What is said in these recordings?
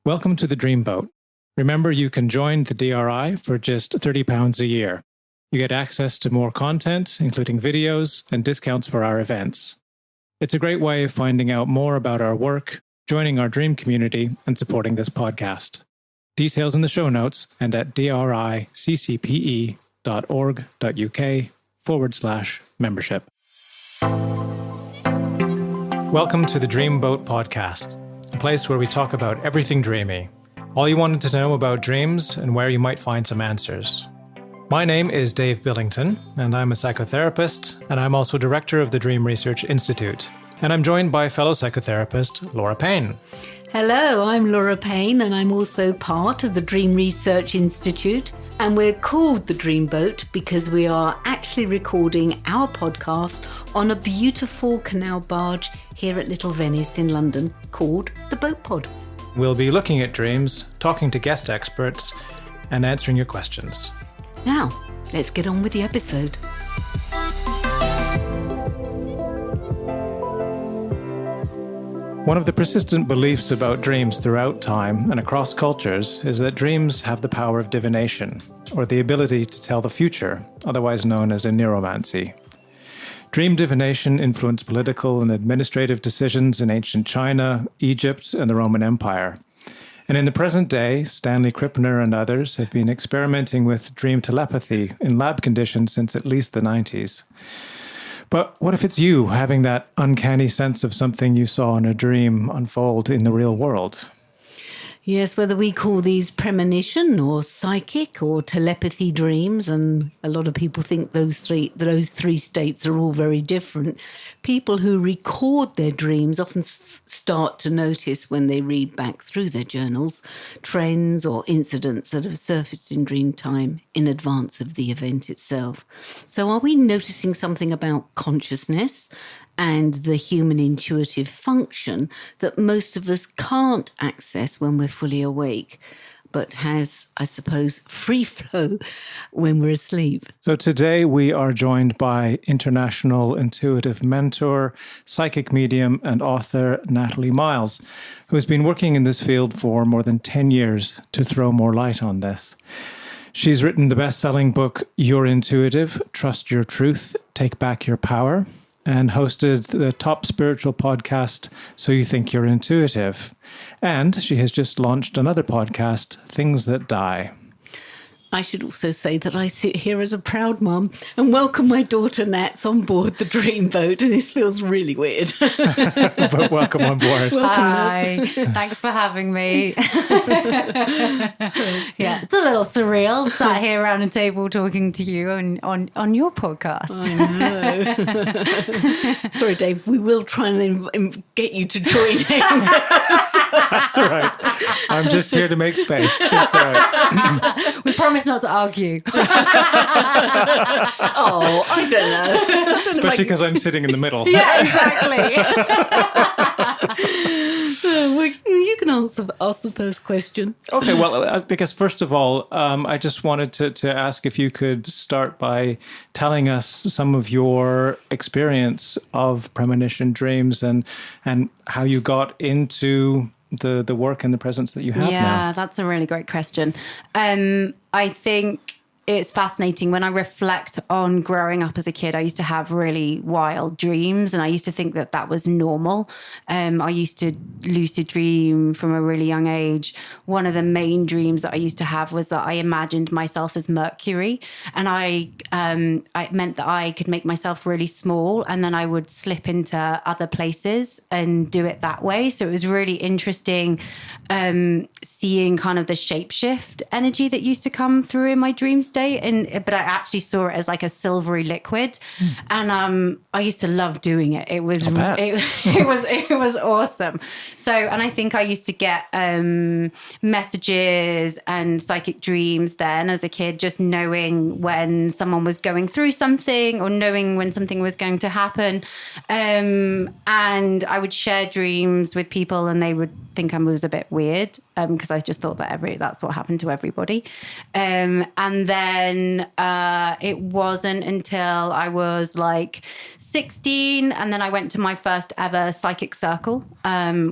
Welcome to the Dreamboat. Remember, you can join the DRI for just £30 a year. You get access to more content, including videos and discounts for our events. It's a great way of finding out more about our work, joining our dream community, and supporting this podcast. Details in the show notes and at driccpe.org.uk/membership. Welcome to the Dreamboat podcast, a place where we talk about everything dreamy, all you wanted to know about dreams and where you might find some answers. My name is Dave Billington, and I'm a psychotherapist, and I'm also director of the Dream Research Institute. And I'm joined by fellow psychotherapist Laura Payne. Hello, I'm Laura Payne, and I'm also part of the Dream Research Institute. And we're called the Dreamboat because we are actually recording our podcast on a beautiful canal barge here at Little Venice in London called the Boat Pod. We'll be looking at dreams, talking to guest experts, and answering your questions. Now, let's get on with the episode. One of the persistent beliefs about dreams throughout time and across cultures is that dreams have the power of divination, or the ability to tell the future, otherwise known as a neuromancy. Dream divination influenced political and administrative decisions in ancient China, Egypt, and the Roman Empire. And in the present day, Stanley Krippner and others have been experimenting with dream telepathy in lab conditions since at least the 90s. But what if it's you having that uncanny sense of something you saw in a dream unfold in the real world? Yes, whether we call these premonition or psychic or telepathy dreams, and a lot of people think those three states are all very different. People who record their dreams often start to notice when they read back through their journals trends or incidents that have surfaced in dream time in advance of the event itself. So are we noticing something about consciousness and the human intuitive function that most of us can't access when we're fully awake, but has, I suppose, free flow when we're asleep? So today we are joined by international intuitive mentor, psychic medium, and author Natalie Miles, who has been working in this field for more than 10 years to throw more light on this. She's written the best-selling book, You're Intuitive, Trust Your Truth, Take Back Your Power, and hosted the top spiritual podcast, So You Think You're Intuitive. And she has just launched another podcast, Things That Die. I should also say that I sit here as a proud mum and welcome my daughter Nats on board the Dreamboat, and this feels really weird. But welcome on board. Hi, thanks for having me. Yeah, it's a little surreal, sat here around a table talking to you on your podcast. I know. Sorry, Dave, we will try and get you to join in. That's all right. I'm just here to make space. It's all right. We promise not to argue. Oh, I don't know. Especially because I'm sitting in the middle. Yeah, exactly. Well, you can ask the first question. Okay, well, I guess first of all, I just wanted to ask if you could start by telling us some of your experience of premonition dreams and how you got into the work and the presence that you have now. Yeah, that's a really great question. I think it's fascinating. When I reflect on growing up as a kid, I used to have really wild dreams, and I used to think that that was normal. I used to lucid dream from a really young age. One of the main dreams that I used to have was that I imagined myself as Mercury, and it meant that I could make myself really small, and then I would slip into other places and do it that way. So it was really interesting seeing kind of the shapeshift energy that used to come through in my dream state. But I actually saw it as like a silvery liquid, and I used to love doing it. It was it was awesome. So, and I think I used to get messages and psychic dreams then as a kid, just knowing when someone was going through something or knowing when something was going to happen. And I would share dreams with people, and they would think I was a bit weird because I just thought that that's what happened to everybody. And then then it wasn't until I was like 16, and then I went to my first ever psychic circle,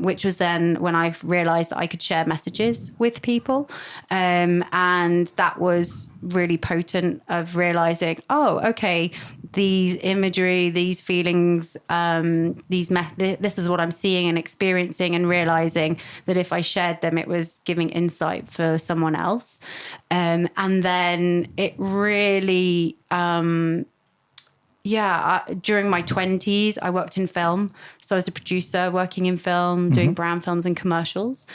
which was then when I realized that I could share messages with people. And that was really potent of realizing, oh, okay, these imagery, these feelings, this is what I'm seeing and experiencing, and realizing that if I shared them, it was giving insight for someone else. And then it really, during my 20s, I worked in film. So I was a producer working in film, doing brand films and commercials.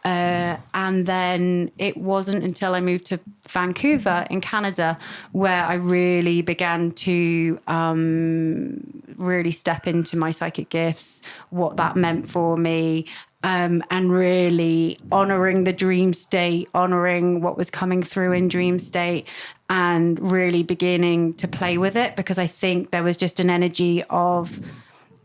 And then it wasn't until I moved to Vancouver in Canada where I really began to really step into my psychic gifts, what that meant for me, and really honoring the dream state, honoring what was coming through in dream state, and really beginning to play with it, because I think there was just an energy of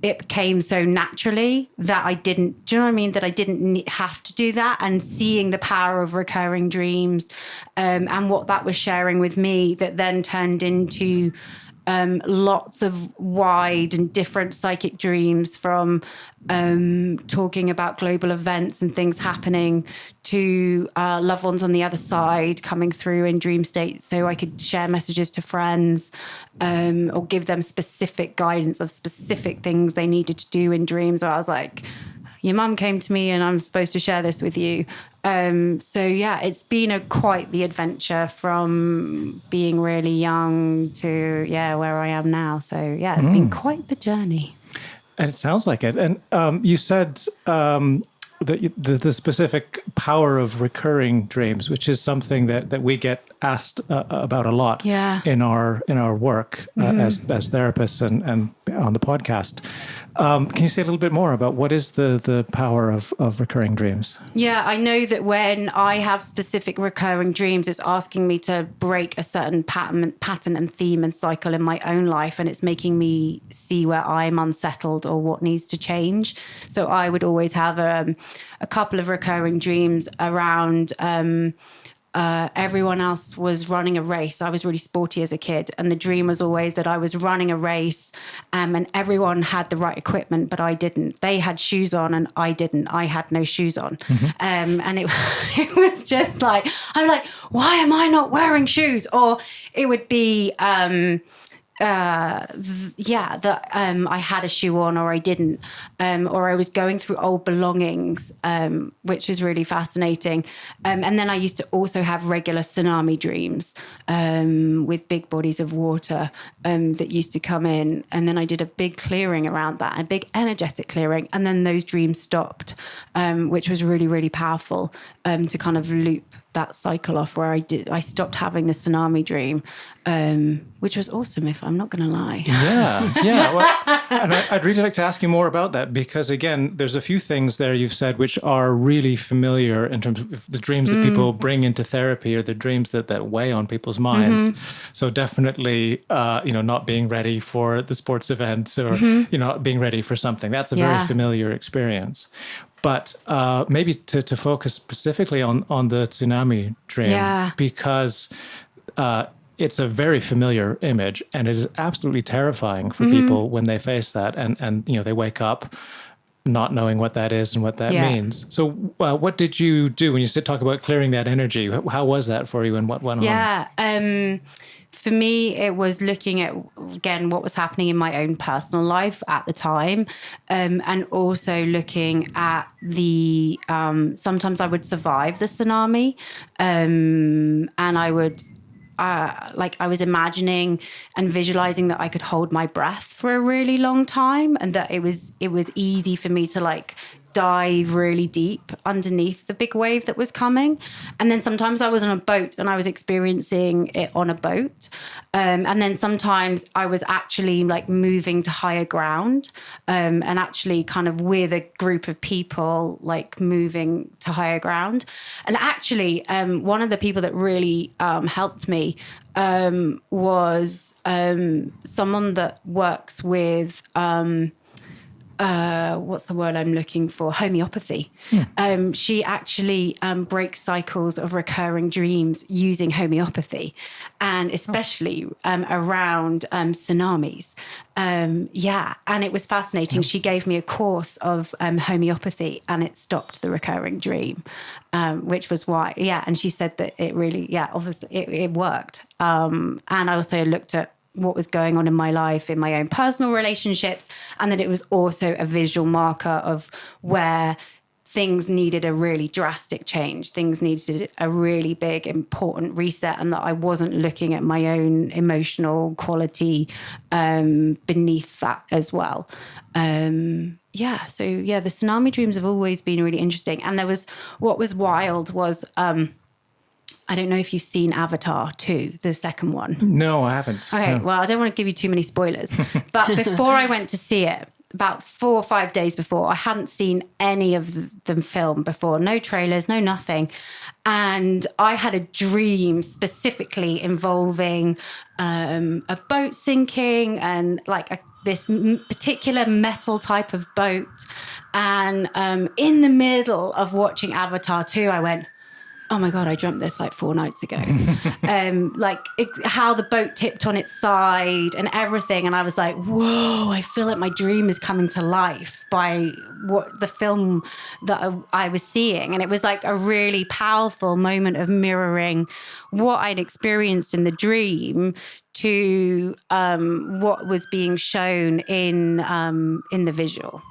it came so naturally that I didn't, do you know what I mean? That I didn't have to do that. And seeing the power of recurring dreams and what that was sharing with me, that then turned into lots of wide and different psychic dreams, from talking about global events and things happening to loved ones on the other side coming through in dream state, so I could share messages to friends or give them specific guidance of specific things they needed to do in dreams. Or I was like, your mum came to me and I'm supposed to share this with you. So yeah, it's been quite the adventure from being really young to where I am now. So yeah, it's been quite the journey. And it sounds like it. And you said the specific power of recurring dreams, which is something that we get asked about a lot in our work as therapists and on the podcast. Can you say a little bit more about what is the power of recurring dreams? Yeah, I know that when I have specific recurring dreams, it's asking me to break a certain pattern and theme and cycle in my own life, and it's making me see where I'm unsettled or what needs to change. So I would always have a couple of recurring dreams around everyone else was running a race. I was really sporty as a kid, and the dream was always that I was running a race and everyone had the right equipment, but I didn't. They had shoes on and I didn't. I had no shoes on. And it was just like, I'm like, why am I not wearing shoes? Or it would be... I had a shoe on or I didn't, or I was going through old belongings, which was really fascinating. And then I used to also have regular tsunami dreams with big bodies of water that used to come in. And then I did a big clearing around that, a big energetic clearing. And then those dreams stopped, which was really, really powerful to kind of loop that cycle off, where I stopped having the tsunami dream, which was awesome, if I'm not going to lie. Yeah. Well, and I'd really like to ask you more about that, because again, there's a few things there you've said which are really familiar in terms of the dreams that people bring into therapy, or the dreams that weigh on people's minds. So definitely, not being ready for the sports event, or being ready for something. That's a very familiar experience. But maybe to focus specifically on the tsunami dream, because it's a very familiar image, and it is absolutely terrifying for people when they face that, and they wake up not knowing what that is and what that means. So what did you do when you talk about clearing that energy? How was that for you, and what went on? For me, it was looking at, again, what was happening in my own personal life at the time, and also looking at the, sometimes I would survive the tsunami, and I would, I was imagining and visualizing that I could hold my breath for a really long time, and that it was easy for me to dive really deep underneath the big wave that was coming. And then sometimes I was on a boat and I was experiencing it on a boat. And then sometimes I was actually moving to higher ground, and actually kind of with a group of people, moving to higher ground. And actually, one of the people that really helped me was someone that works with what's the word I'm looking for? Homeopathy. She actually breaks cycles of recurring dreams using homeopathy, and especially around tsunamis. And it was fascinating. She gave me a course of homeopathy, and it stopped the recurring dream, which was why. And she said that it really, obviously it worked. And I also looked at what was going on in my life, in my own personal relationships, and that it was also a visual marker of where things needed a really drastic change. Things needed a really big, important reset, and that I wasn't looking at my own emotional quality beneath that as well. The tsunami dreams have always been really interesting. And what was wild was, I don't know if you've seen Avatar 2, the second one. No, I haven't. Okay, No. well, I don't want to give you too many spoilers. But before I went to see it, about 4 or 5 days before, I hadn't seen any of them film before. No trailers, no nothing. And I had a dream specifically involving a boat sinking and like this particular metal type of boat. And in the middle of watching Avatar 2, I went, oh my God, I dreamt this like 4 nights ago. How the boat tipped on its side and everything. And I was like, whoa, I feel like my dream is coming to life by what the film that I was seeing. And it was like a really powerful moment of mirroring what I'd experienced in the dream to what was being shown in the visual.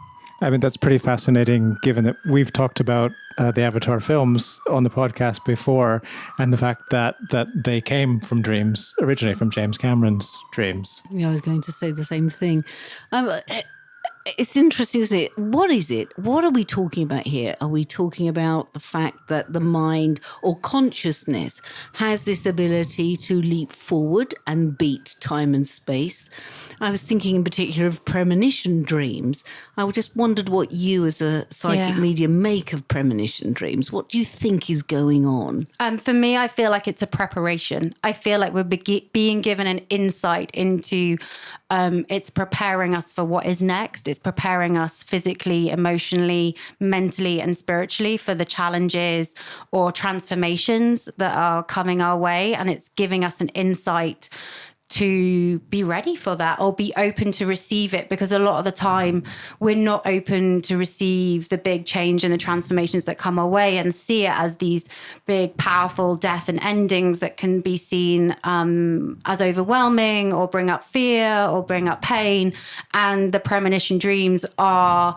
I mean, that's pretty fascinating, given that we've talked about the Avatar films on the podcast before, and the fact that they came from dreams, originally from James Cameron's dreams. Yeah, I was going to say the same thing. It's interesting, isn't it? What is it? What are we talking about here? Are we talking about the fact that the mind or consciousness has this ability to leap forward and beat time and space? I was thinking in particular of premonition dreams. I just wondered what you as a psychic medium make of premonition dreams. What do you think is going on? For me, I feel like it's a preparation. I feel like we're being given an insight into it's preparing us for what is next. It's preparing us physically, emotionally, mentally, and spiritually for the challenges or transformations that are coming our way. And it's giving us an insight to be ready for that or be open to receive it, because a lot of the time we're not open to receive the big change and the transformations that come our way and see it as these big, powerful death and endings that can be seen as overwhelming or bring up fear or bring up pain. And the premonition dreams are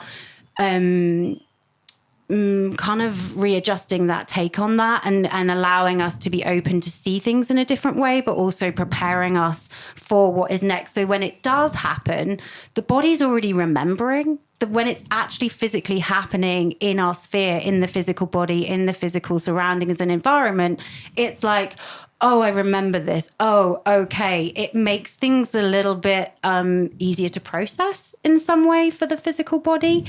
kind of readjusting that take on that and allowing us to be open to see things in a different way, but also preparing us for what is next. So when it does happen, the body's already remembering that when it's actually physically happening in our sphere, in the physical body, in the physical surroundings and environment, it's like, oh, I remember this. Oh, okay. It makes things a little bit easier to process in some way for the physical body.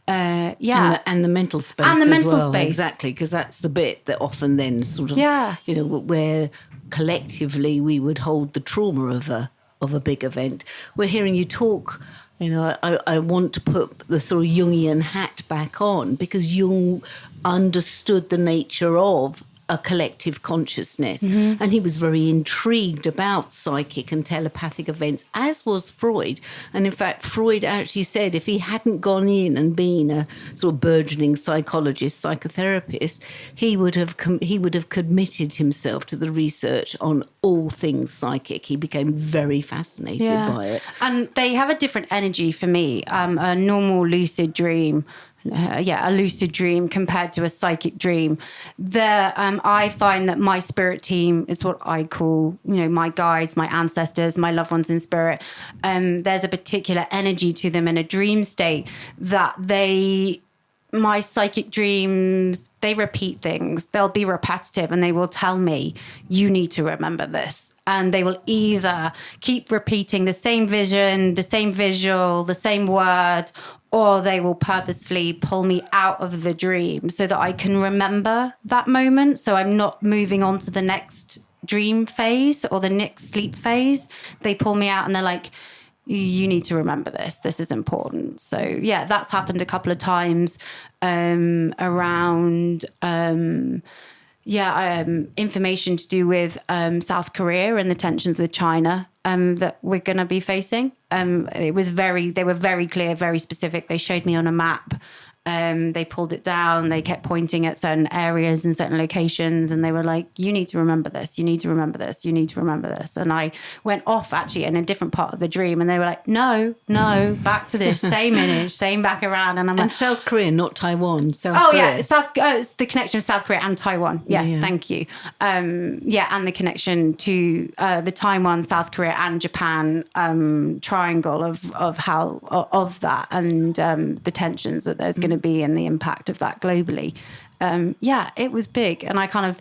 And the mental space and the as mental well. space. Exactly, because that's the bit that often then sort of, where collectively we would hold the trauma of a big event. We're hearing you talk. I want to put the sort of Jungian hat back on, because Jung understood the nature of a collective consciousness. Mm-hmm. And he was very intrigued about psychic and telepathic events, as was Freud. And in fact, Freud actually said if he hadn't gone in and been a sort of burgeoning psychologist, psychotherapist, he would have committed himself to the research on all things psychic. He became very fascinated by it. And they have a different energy for me. A normal lucid dream, a lucid dream compared to a psychic dream. I find that my spirit team is what I call, my guides, my ancestors, my loved ones in spirit. There's a particular energy to them in a dream state that my psychic dreams, they repeat things. They'll be repetitive and they will tell me, you need to remember this. And they will either keep repeating the same vision, the same visual, the same word, or they will purposefully pull me out of the dream so that I can remember that moment. So I'm not moving on to the next dream phase or the next sleep phase. They pull me out and they're like, you need to remember this. This is important. So yeah, that's happened a couple of times around information to do with South Korea and the tensions with China that we're going to be facing. They were very clear, very specific. They showed me on a map. They pulled it down. They kept pointing at certain areas and certain locations. And they were like, you need to remember this. You need to remember this. You need to remember this. And I went off actually in a different part of the dream. And they were like, no, back to this. Same image, same back around. And I'm like, South Korea, not Taiwan. South Korea. Yeah. It's the connection of South Korea and Taiwan. Yes, thank you. And the connection to the Taiwan, South Korea and Japan triangle of that and the tensions that there's going to be and the impact of that globally. It was big. And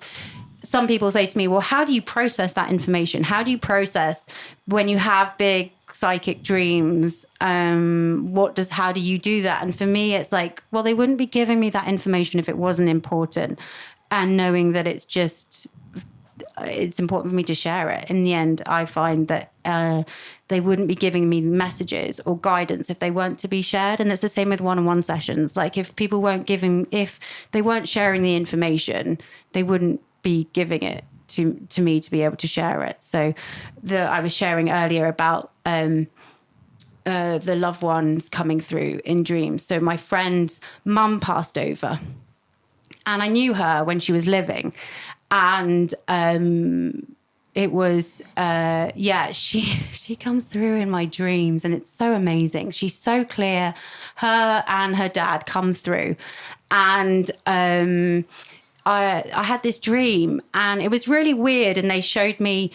some people say to me, well, how do you process that information? How do you process when you have big psychic dreams? How do you do that? And for me, it's like, well, they wouldn't be giving me that information if it wasn't important. And knowing that it's important for me to share it. In the end, I find that they wouldn't be giving me messages or guidance if they weren't to be shared. And it's the same with one-on-one sessions. Like if they weren't sharing the information, they wouldn't be giving it to me to be able to share it. So I was sharing earlier about the loved ones coming through in dreams. So my friend's mum passed over and I knew her when she was living. And it was, she comes through in my dreams and it's so amazing. She's so clear. Her and her dad come through. And I had this dream and it was really weird. And they showed me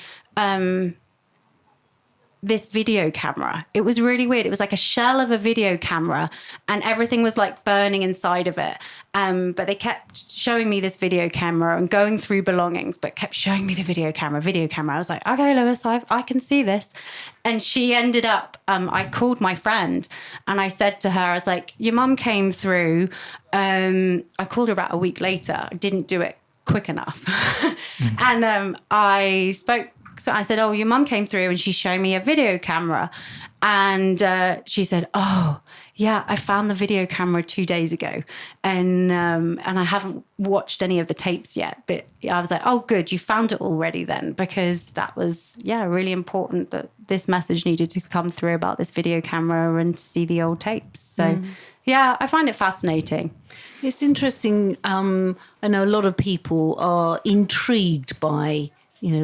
this video camera. It was really weird. It was like a shell of a video camera and everything was like burning inside of it. But they kept showing me this video camera and going through belongings, but kept showing me the video camera. I was like, okay, Lewis, I can see this. And she ended up, I called my friend and I said to her, I was like, your mum came through. I called her about a week later. I didn't do it quick enough. And I spoke. So I said, oh, your mum came through and she's showing me a video camera. And she said, oh, yeah, I found the video camera 2 days ago. And I haven't watched any of the tapes yet. But I was like, oh, good, you found it already then. Because that was, really important that this message needed to come through about this video camera and to see the old tapes. So, I find it fascinating. It's interesting. I know a lot of people are intrigued by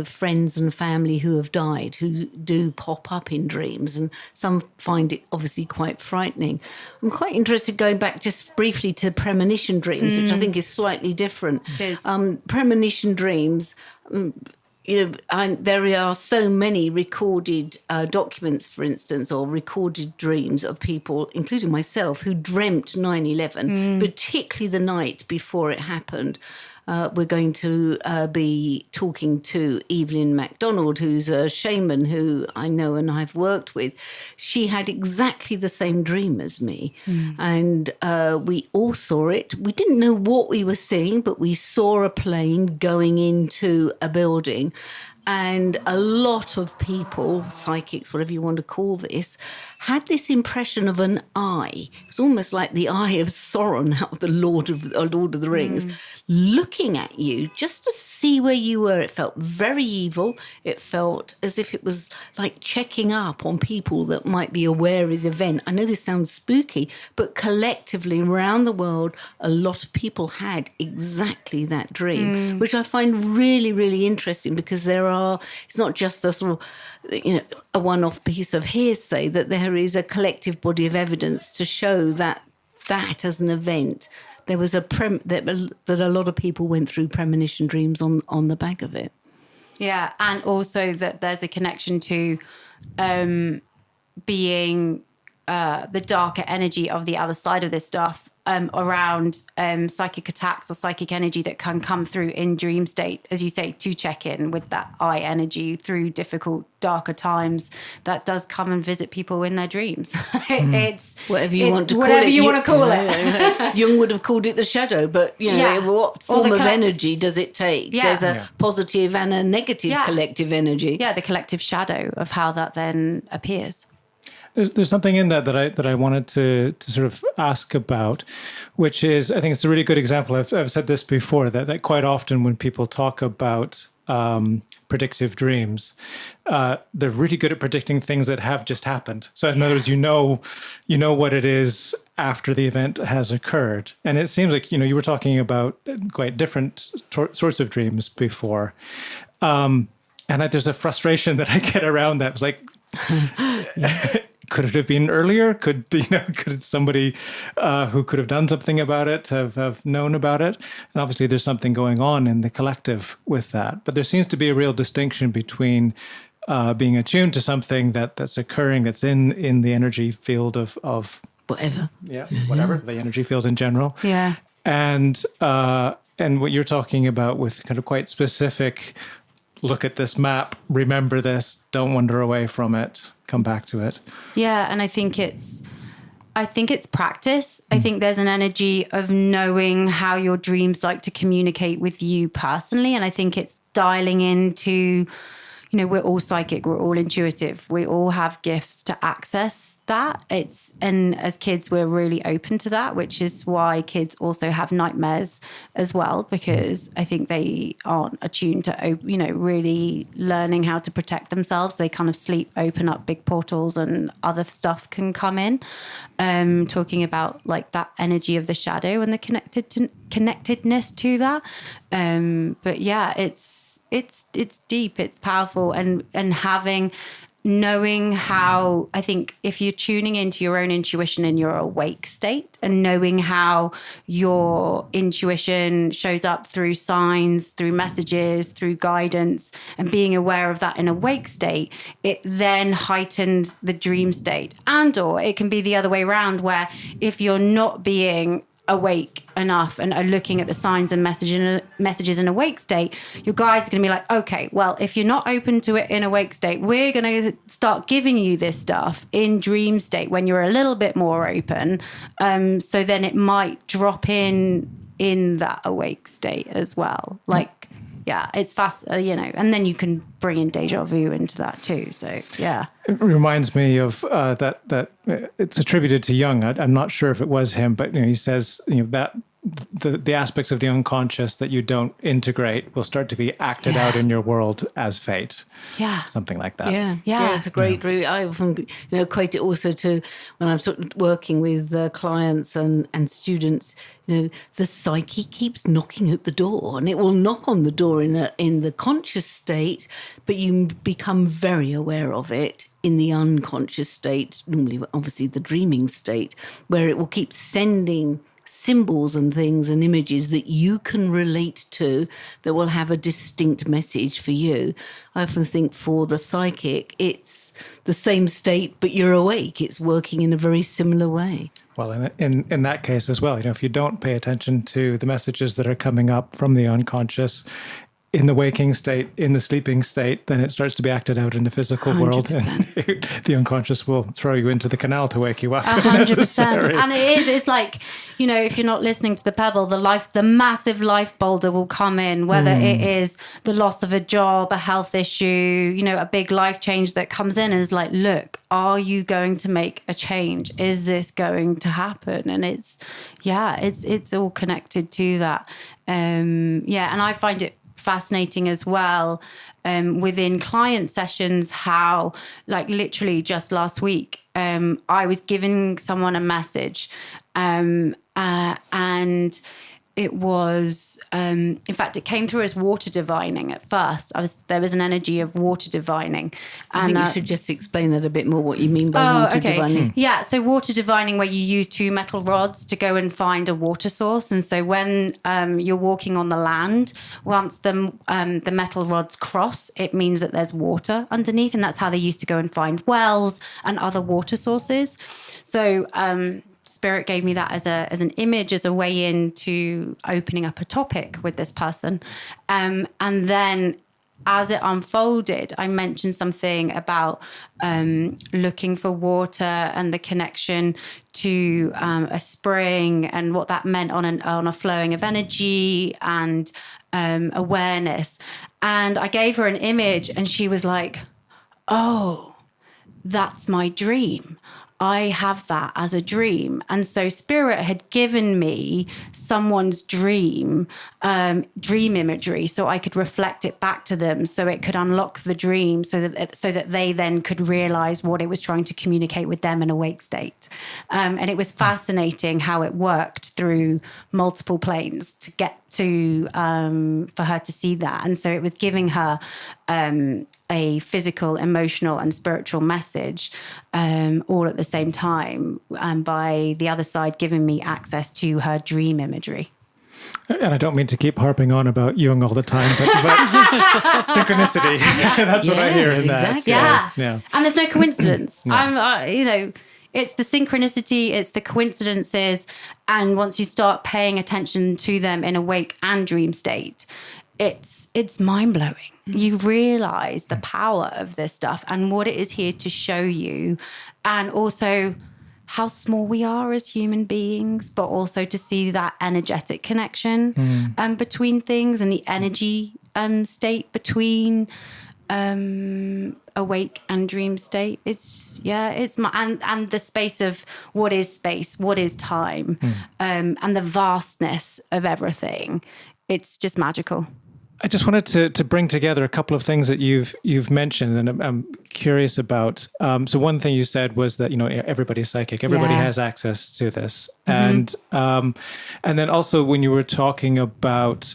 friends and family who have died, who do pop up in dreams, and some find it obviously quite frightening. I'm quite interested, going back just briefly to premonition dreams, which I think is slightly different. It is. Premonition dreams, there are so many recorded documents, for instance, or recorded dreams of people, including myself, who dreamt 9/11, particularly the night before it happened. We're going to be talking to Evelyn MacDonald, who's a shaman who I know and I've worked with. She had exactly the same dream as me. And we all saw it. We didn't know what we were seeing, but we saw a plane going into a building. And a lot of people, psychics, whatever you want to call this, had this impression of an eye. It was almost like the eye of Sauron out of the Lord of the Rings, looking at you just to see where you were. It felt very evil. It felt as if it was like checking up on people that might be aware of the event. I know this sounds spooky, but collectively around the world, a lot of people had exactly that dream, which I find really, really interesting, because it's not just a sort of, a one-off piece of hearsay, that there is a collective body of evidence to show that as an event, there was that a lot of people went through premonition dreams on the back of it. Yeah, and also that there's a connection to being the darker energy of the other side of this stuff, around psychic attacks or psychic energy that can come through in dream state, as you say, to check in with that eye energy through difficult, darker times that does come and visit people in their dreams. It's whatever you want to call it. Jung would have called it the shadow, but what form of energy does it take? Yeah. There's a positive and a negative collective energy. Yeah, the collective shadow of how that then appears. There's something in that I wanted to sort of ask about, which is, I think it's a really good example. I've said this before, that quite often when people talk about predictive dreams, they're really good at predicting things that have just happened. So in other words, you know what it is after the event has occurred. And it seems like, you were talking about quite different sorts of dreams before. And there's a frustration that I get around that. It's like, could it have been earlier? Could somebody who could have done something about it have known about it? And obviously there's something going on in the collective with that. But there seems to be a real distinction between being attuned to something that's occurring, that's in the energy field of whatever. Yeah, whatever, the energy field in general. Yeah. And what you're talking about with kind of quite specific, look at this map, remember this, don't wander away from it, come back to it. Yeah, and I think it's practice. I think there's an energy of knowing how your dreams like to communicate with you personally. And I think it's dialing into, we're all psychic, we're all intuitive, we all have gifts to access that. And as kids, we're really open to that, which is why kids also have nightmares as well, because I think they aren't attuned to, really learning how to protect themselves. They kind of sleep, open up big portals, and other stuff can come in. Talking about like that energy of the shadow and the connectedness to that. But yeah, it's deep, it's powerful, and knowing how, I think if you're tuning into your own intuition in your awake state, and knowing how your intuition shows up through signs, through messages, through guidance, and being aware of that in awake state, it then heightens the dream state. And or it can be the other way around, where if you're not being awake enough and are looking at the signs and messages in awake state, your guide's going to be like, okay, well, if you're not open to it in awake state, we're going to start giving you this stuff in dream state when you're a little bit more open. So then it might drop in that awake state as well. Like, yeah, it's fast, and then you can bring in deja vu into that too. So, yeah. It reminds me of that it's attributed to Jung. I'm not sure if it was him, but he says that the aspects of the unconscious that you don't integrate will start to be acted out in your world as fate. Yeah. Something like that. Yeah, it's a great route. I often equate it also to when I'm sort of working with clients and students. The psyche keeps knocking at the door, and it will knock on the door in the conscious state, but you become very aware of it in the unconscious state, normally obviously the dreaming state, where it will keep sending symbols and things and images that you can relate to that will have a distinct message for you. I often think for the psychic, it's the same state, but you're awake. It's working in a very similar way. Well, in that case as well, if you don't pay attention to the messages that are coming up from the unconscious, in the waking state, in the sleeping state, then it starts to be acted out in the physical 100%. World. And the unconscious will throw you into the canal to wake you up. 100%. And it's like, if you're not listening to the pebble, the massive life boulder will come in, whether it is the loss of a job, a health issue, a big life change that comes in and is like, look, are you going to make a change? Is this going to happen? And it's all connected to that. And I find it fascinating as well within client sessions, how like literally just last week I was giving someone a message and it was in fact it came through as water divining at first. There was an energy of water divining, and I think you should just explain that a bit more, what you mean by water divining. Yeah, so water divining, where you use 2 metal rods to go and find a water source. And so when you're walking on the land, once the metal rods cross, it means that there's water underneath, and that's how they used to go and find wells and other water sources. So Spirit gave me that as an image, as a way into opening up a topic with this person. And then as it unfolded, I mentioned something about looking for water and the connection to a spring and what that meant on a flowing of energy and awareness. And I gave her an image and she was like, oh, that's my dream. I have that as a dream. And so spirit had given me someone's dream imagery, so I could reflect it back to them, so it could unlock the dream, so that they then could realize what it was trying to communicate with them in a wake state. And it was fascinating how it worked through multiple planes to get to for her to see that. And so it was giving her a physical, emotional, and spiritual message all at the same time, and by the other side giving me access to her dream imagery. And I don't mean to keep harping on about Jung all the time, but synchronicity. That's what I hear in that. Exactly. Yeah. And there's no coincidence. It's the synchronicity, it's the coincidences. And once you start paying attention to them in awake and dream state, it's mind-blowing. You realize the power of this stuff and what it is here to show you, and also how small we are as human beings, but also to see that energetic connection between things, and the energy state between awake and dream state. And the space of what is space, what is time, and the vastness of everything. It's just magical. I just wanted to bring together a couple of things that you've mentioned, and I'm curious about. So one thing you said was that everybody's psychic, everybody has access to this, and then also when you were talking about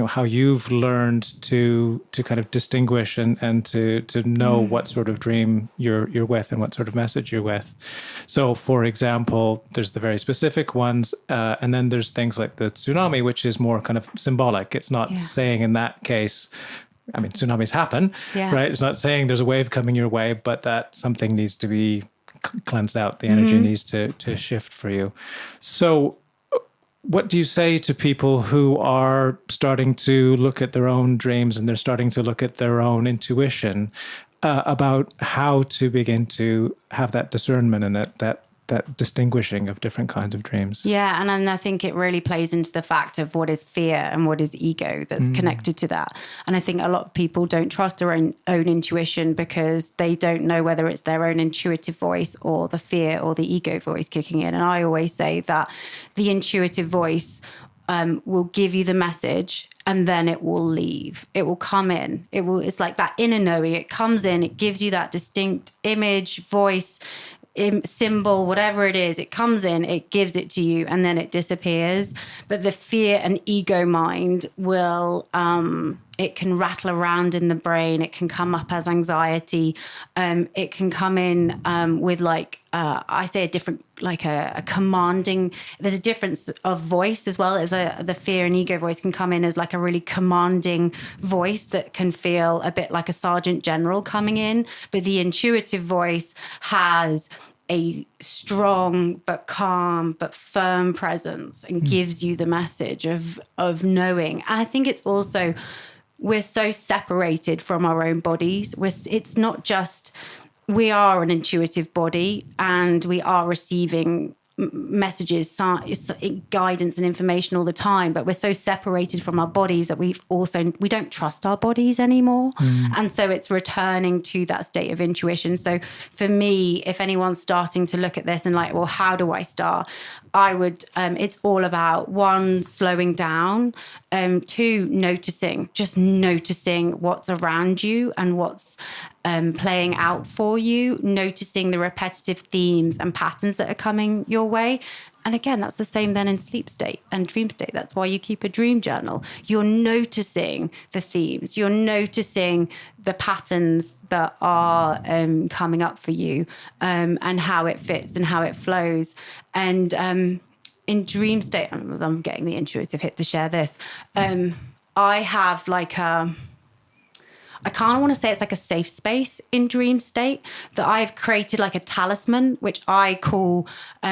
how you've learned to kind of distinguish and to know what sort of dream you're with and what sort of message you're with. So, for example, there's the very specific ones, and then there's things like the tsunami, which is more kind of symbolic. It's not saying in that case, I mean, tsunamis happen, right? It's not saying there's a wave coming your way, but that something needs to be cleansed out. The energy needs to shift for you. So what do you say to people who are starting to look at their own dreams and they're starting to look at their own intuition about how to begin to have that discernment and that distinguishing of different kinds of dreams? Yeah, and I think it really plays into the fact of what is fear and what is ego that's connected to that. And I think a lot of people don't trust their own intuition because they don't know whether it's their own intuitive voice or the fear or the ego voice kicking in. And I always say that the intuitive voice will give you the message, and then it will leave. It will come in. It's like that inner knowing. It comes in. It gives you that distinct image, voice, symbol, whatever it is. It comes in, it gives it to you, and then it disappears. But the fear and ego mind will it can rattle around in the brain. It can come up as anxiety. It can come in with I say a different, like a commanding. There's a difference of voice as well as the fear and ego voice can come in as like a really commanding voice that can feel a bit like a sergeant general coming in. But the intuitive voice has a strong but calm but firm presence and gives you the message of knowing. And I think it's also, we're so separated from our own bodies. It's not just, we are an intuitive body and we are receiving messages, guidance and information all the time, but we're so separated from our bodies that we don't trust our bodies anymore. And so it's returning to that state of intuition. So for me, if anyone's starting to look at this and like, well, how do I start? I would, it's all about 1, slowing down, 2, noticing what's around you and what's playing out for you, noticing the repetitive themes and patterns that are coming your way. And again, that's the same then in sleep state and dream state. That's why you keep a dream journal. You're noticing the themes. You're noticing the patterns that are coming up for you, and how it fits and how it flows. And in dream state, I'm getting the intuitive hit to share this. I have like I kind of want to say it's like a safe space in dream state that I've created, like a talisman, which I call,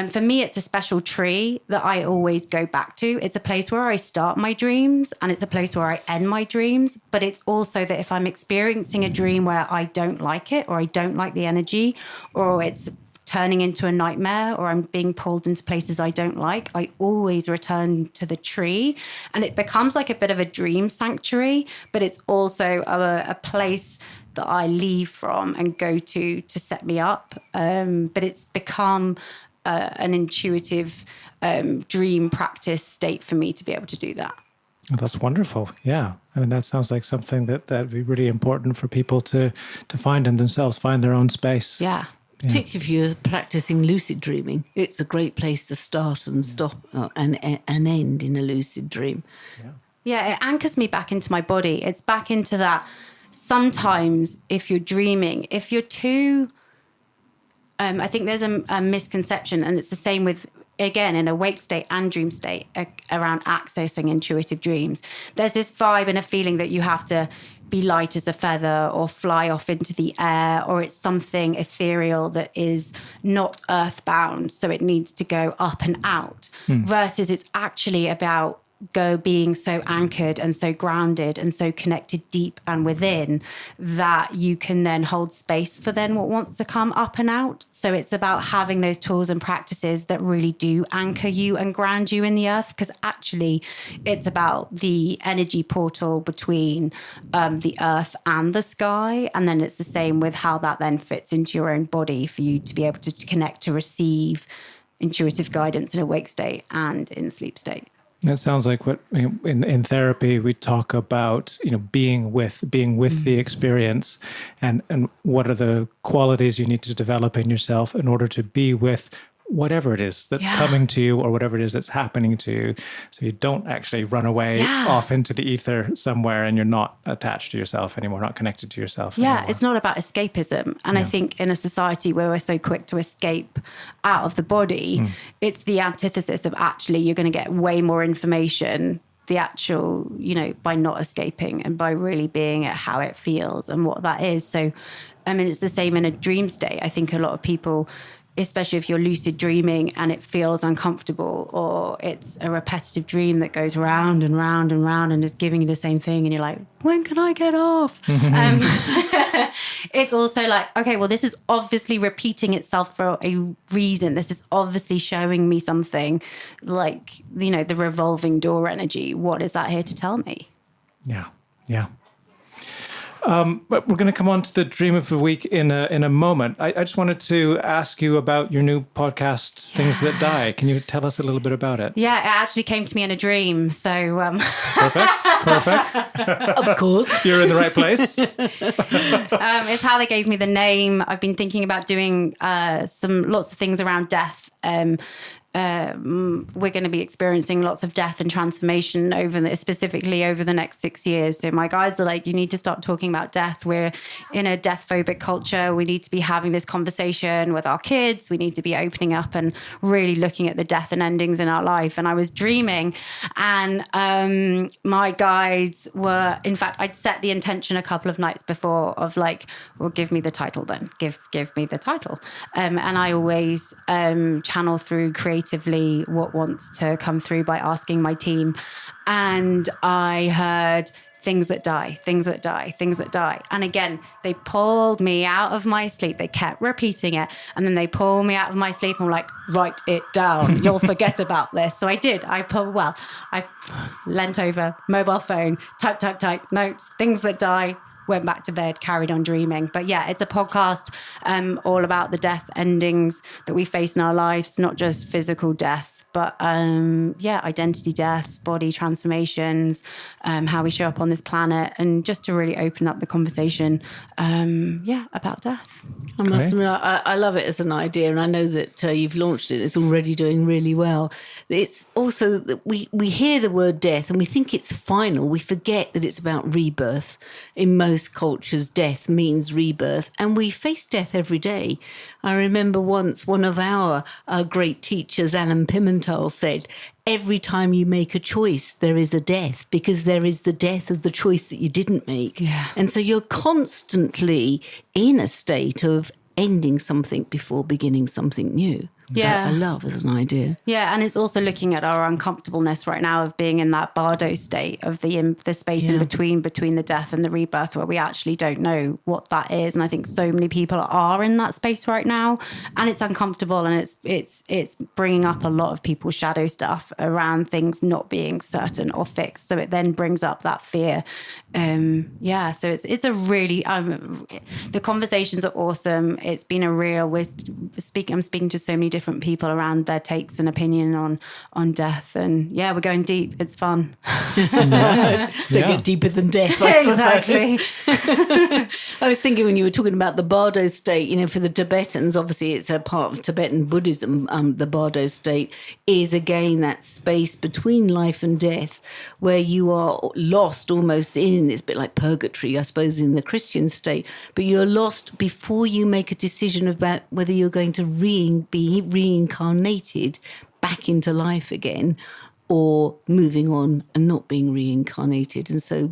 for me, it's a special tree that I always go back to. It's a place where I start my dreams and it's a place where I end my dreams. But it's also that if I'm experiencing a dream where I don't like it, or I don't like the energy, or it's turning into a nightmare, or I'm being pulled into places I don't like, I always return to the tree, and it becomes like a bit of a dream sanctuary, but it's also a place that I leave from and go to set me up. But it's become an intuitive dream practice state for me to be able to do that. Well, that's wonderful. Yeah. I mean, that sounds like something that would be really important for people to find in themselves, find their own space. Yeah. Particularly if you're practicing lucid dreaming, it's a great place to start and stop and end in a lucid dream. Yeah, it anchors me back into my body. It's back into that. Sometimes if you're dreaming, if you're too... I think there's a misconception, and it's the same with, again, in a wake state and dream state around accessing intuitive dreams. There's this vibe and a feeling that you have to be light as a feather or fly off into the air, or it's something ethereal that is not earthbound, so it needs to go up and out, versus it's actually about being so anchored and so grounded and so connected deep and within that you can then hold space for then what wants to come up and out. So it's about having those tools and practices that really do anchor you and ground you in the earth, because actually it's about the energy portal between the earth and the sky. And then it's the same with how that then fits into your own body for you to be able to connect, to receive intuitive guidance in a wake state and in sleep state. That sounds like what in therapy we talk about, being with the experience, and what are the qualities you need to develop in yourself in order to be with whatever it is that's coming to you or whatever it is that's happening to you, so you don't actually run away off into the ether somewhere and you're not attached to yourself anymore, not connected to yourself anymore. It's not about escapism. And I think in a society where we're so quick to escape out of the body, it's the antithesis of actually you're going to get way more information, the actual, by not escaping and by really being at how it feels and what that is. So, I mean, it's the same in a dream state. I think a lot of people, especially if you're lucid dreaming and it feels uncomfortable, or it's a repetitive dream that goes round and round and round and is giving you the same thing, and you're like, when can I get off? It's also like, okay, well, this is obviously repeating itself for a reason. This is obviously showing me something, like, the revolving door energy. What is that here to tell me? Yeah. But we're going to come on to the Dream of the Week in a moment. I just wanted to ask you about your new podcast, Things That Die. Can you tell us a little bit about it? Yeah, it actually came to me in a dream. So Perfect. Of course. You're in the right place. It's how they gave me the name. I've been thinking about doing lots of things around death. We're going to be experiencing lots of death and transformation specifically over the next 6 years. So my guides are like, you need to start talking about death. We're in a death phobic culture. We need to be having this conversation with our kids. We need to be opening up and really looking at the death and endings in our life. And I was dreaming, and my guides were, in fact, I'd set the intention a couple of nights before of like, well, give me the title then. Give me the title. And I always channel through creatively what wants to come through by asking my team. And I heard things that die, things that die, things that die. And again, they pulled me out of my sleep. They kept repeating it. And then they pulled me out of my sleep and were like, write it down. You'll forget about this. So I did. I leant over, mobile phone, type, notes, things that die, went back to bed, carried on dreaming. But yeah, it's a podcast all about the death endings that we face in our lives, not just physical death, but identity deaths, body transformations, how we show up on this planet, and just to really open up the conversation, about death. I must admit, I love it as an idea, and I know that you've launched it. It's already doing really well. It's also that we hear the word death and we think it's final. We forget that it's about rebirth. In most cultures, death means rebirth, and we face death every day. I remember once one of our great teachers, Alan Pimentel, said, every time you make a choice, there is a death, because there is the death of the choice that you didn't make. Yeah. And so you're constantly in a state of ending something before beginning something new. Yeah. I love as an idea. Yeah, and it's also looking at our uncomfortableness right now of being in that bardo state of the space in between the death and the rebirth, where we actually don't know what that is. And I think so many people are in that space right now, and it's uncomfortable, and it's bringing up a lot of people's shadow stuff around things not being certain or fixed. So it then brings up that fear. So it's a really the conversations are awesome. It's been a real. I'm speaking to so many different people around their takes and opinion on death, and we're going deep. It's fun. Don't get deeper than death. Exactly. I was thinking when you were talking about the bardo state, for the Tibetans, obviously it's a part of Tibetan Buddhism. The bardo state is again that space between life and death where you are lost almost in. It's a bit like purgatory, I suppose, in the Christian state, but you're lost before you make a decision about whether you're going to be reincarnated back into life again, or moving on and not being reincarnated. And so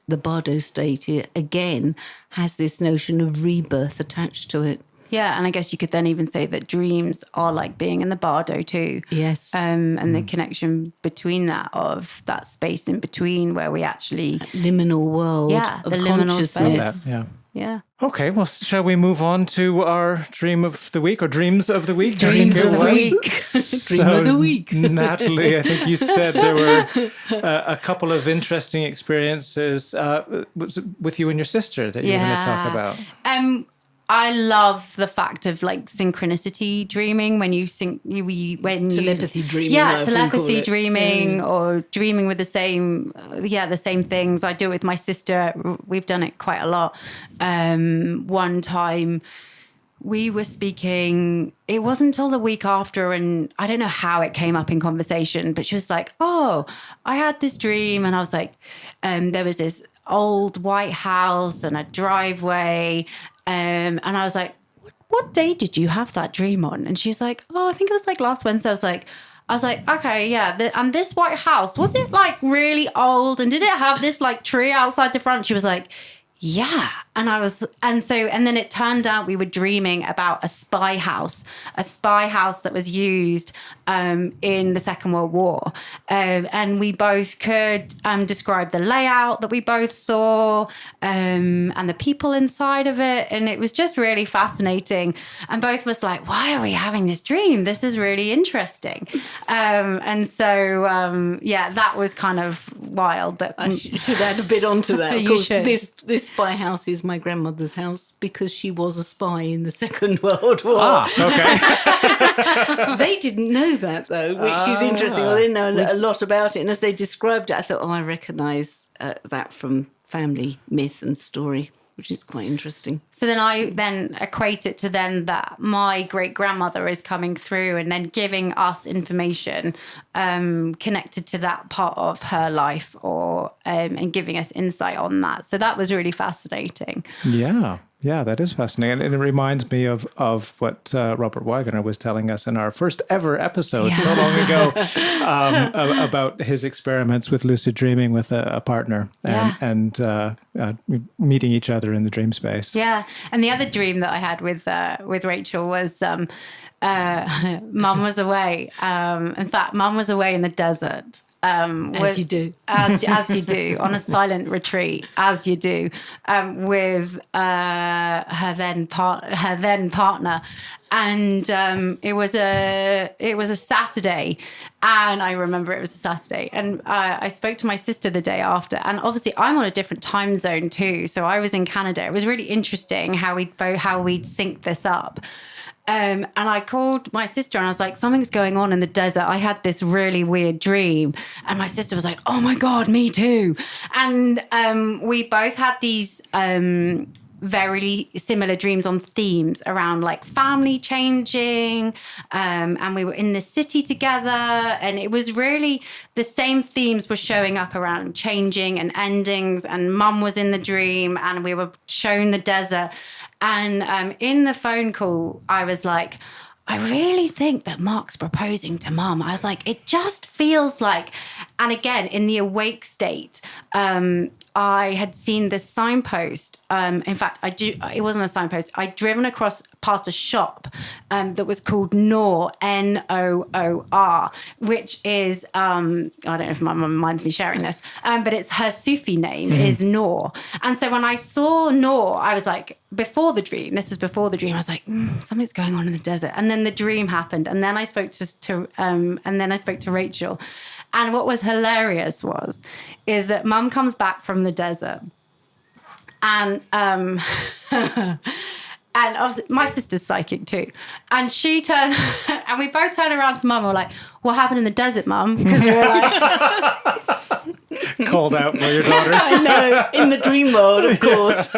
the bardo state, again, has this notion of rebirth attached to it. Yeah, and I guess you could then even say that dreams are like being in the bardo too. Yes. And the connection between that, of that space in between where we actually... liminal world of the liminal consciousness. space. Yeah. Okay, well, shall we move on to our dream of the week, or dreams of the week? Dreams of the week. Dream of the week. Natalie, I think you said there were a couple of interesting experiences with you and your sister that you're going to talk about. I love the fact of like synchronicity dreaming, when you telepathy dreaming. Yeah, telepathy dreaming, or dreaming with the same things. I do it with my sister. We've done it quite a lot. One time we were speaking, it wasn't until the week after, and I don't know how it came up in conversation, but she was like, "Oh, I had this dream," and I was like, there was this old white house and a driveway. And I was like, what day did you have that dream on? And she's like, oh, I think it was like last Wednesday. I was like, okay, yeah. And this white house, was it like really old? And did it have this like tree outside the front? She was like, yeah. And then it turned out we were dreaming about a spy house that was used in the Second World War. And we both could describe the layout that we both saw, and the people inside of it. And it was just really fascinating. And both of us like, why are we having this dream? This is really interesting. That was kind of wild. That I should add a bit onto that. You should. This spy house is my grandmother's house because she was a spy in the Second World War. Okay. They didn't know that, though, which is interesting. I didn't know a lot about it. And as they described it, I thought, I recognise that from family myth and story, which is quite interesting. So then I equate it to that my great-grandmother is coming through and then giving us information connected to that part of her life, or and giving us insight on that. So that was really fascinating. Yeah, that is fascinating. And it reminds me of what Robert Wagner was telling us in our first ever episode so long ago about his experiments with lucid dreaming with a partner and meeting each other in the dream space. Yeah. And the other dream that I had with Rachel was Mum was away. In fact, Mum was away in the desert. As you do. As you do, on a silent retreat, as you do, with her then partner. And it was a Saturday, and I remember it was a Saturday. And I spoke to my sister the day after, and obviously I'm on a different time zone too. So I was in Canada. It was really interesting how we'd synced this up. And I called my sister and I was like, something's going on in the desert. I had this really weird dream. And my sister was like, oh my God, me too. And we both had these very similar dreams on themes around like family changing. And we were in the city together. And it was really the same themes were showing up around changing and endings. And Mum was in the dream and we were shown the desert. And in the phone call, I was like, I really think that Mark's proposing to Mum. I was like, it just feels like, and again, in the awake state, I had seen this signpost. In fact, it wasn't a signpost. I'd driven across past a shop that was called Noor, Noor, which is, I don't know if my mum minds me sharing this, but it's her Sufi name is Noor. And so when I saw Noor, I was like, before the dream, I was like, something's going on in the desert. And then the dream happened. And then I spoke to Rachel. And what was hilarious is that Mum comes back from the desert and and obviously my sister's psychic too. And she turned, and we both turned around to Mum and were like, what happened in the desert, Mum? Because we were like... Called out by your daughters. I know, in the dream world, of course.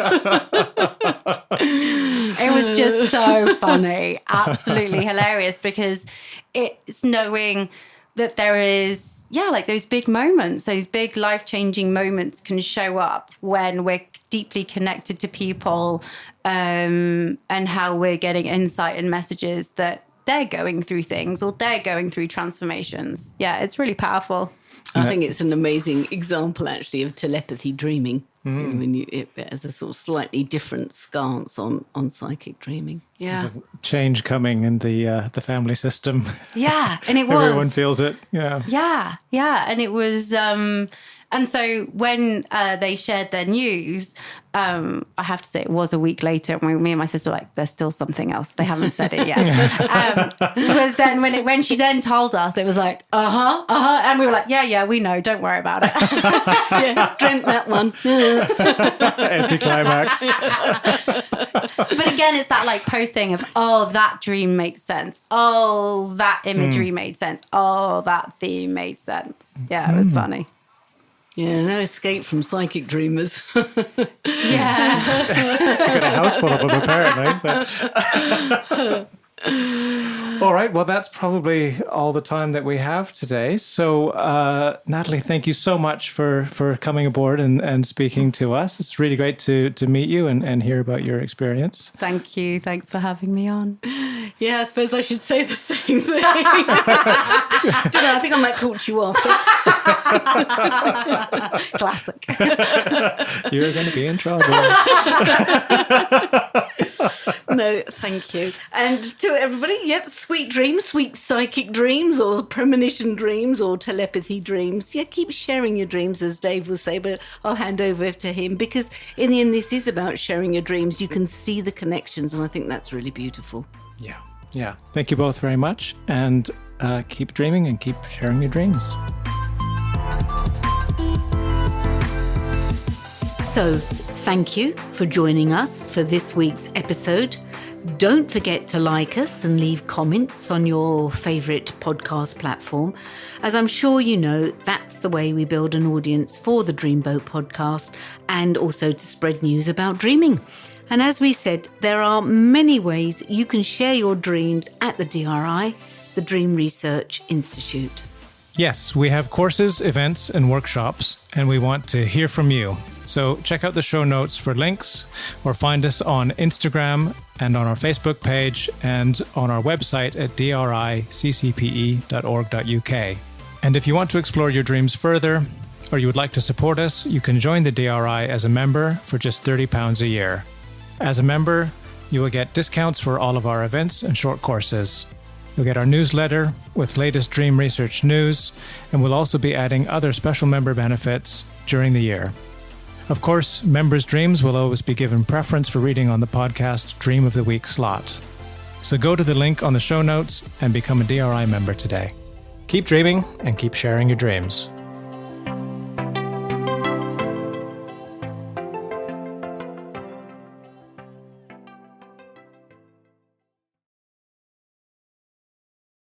It was just so funny, absolutely hilarious, because it's knowing that there is, like those big moments, those big life-changing moments can show up when we're deeply connected to people, and how we're getting insight and messages that they're going through things or they're going through transformations. Yeah, it's really powerful. I think it's an amazing example, actually, of telepathy dreaming. When it has a sort of slightly different stance on psychic dreaming. Yeah. Change coming in the family system. Yeah, and it was. Everyone feels it. Yeah. Yeah. And it was... and so when they shared their news, I have to say it was a week later. And me and my sister were like, there's still something else. They haven't said it yet. Because then when she then told us, it was like, and we were like, yeah, we know. Don't worry about it. Yeah, dreamt that one. Anticlimax. But again, it's that like post thing of, oh, that dream makes sense. Oh, that imagery made sense. Oh, that theme made sense. Yeah, it was funny. Yeah, no escape from psychic dreamers. Yeah. Got a house full of them, apparently. So. All right. Well, that's probably all the time that we have today. So, Natalie, thank you so much for coming aboard and speaking to us. It's really great to meet you and hear about your experience. Thank you. Thanks for having me on. Yeah, I suppose I should say the same thing. I don't know, I think I might talk to you after. Classic. You're going to be in trouble. No, thank you. And to everybody, sweet dreams, sweet psychic dreams, or premonition dreams, or telepathy dreams. Yeah, keep sharing your dreams, as Dave will say, but I'll hand over to him, because in the end, this is about sharing your dreams. You can see the connections, and I think that's really beautiful. Yeah. Thank you both very much. And keep dreaming and keep sharing your dreams. So, thank you for joining us for this week's episode. Don't forget to like us and leave comments on your favourite podcast platform. As I'm sure you know, that's the way we build an audience for the Dreamboat podcast, and also to spread news about dreaming. And as we said, there are many ways you can share your dreams at the DRI, the Dream Research Institute. Yes, we have courses, events, and workshops, and we want to hear from you. So check out the show notes for links, or find us on Instagram and on our Facebook page and on our website at driccpe.org.uk. And if you want to explore your dreams further, or you would like to support us, you can join the DRI as a member for just £30 a year. As a member, you will get discounts for all of our events and short courses. You'll get our newsletter with latest dream research news, and we'll also be adding other special member benefits during the year. Of course, members' dreams will always be given preference for reading on the podcast Dream of the Week slot. So go to the link on the show notes and become a DRI member today. Keep dreaming and keep sharing your dreams.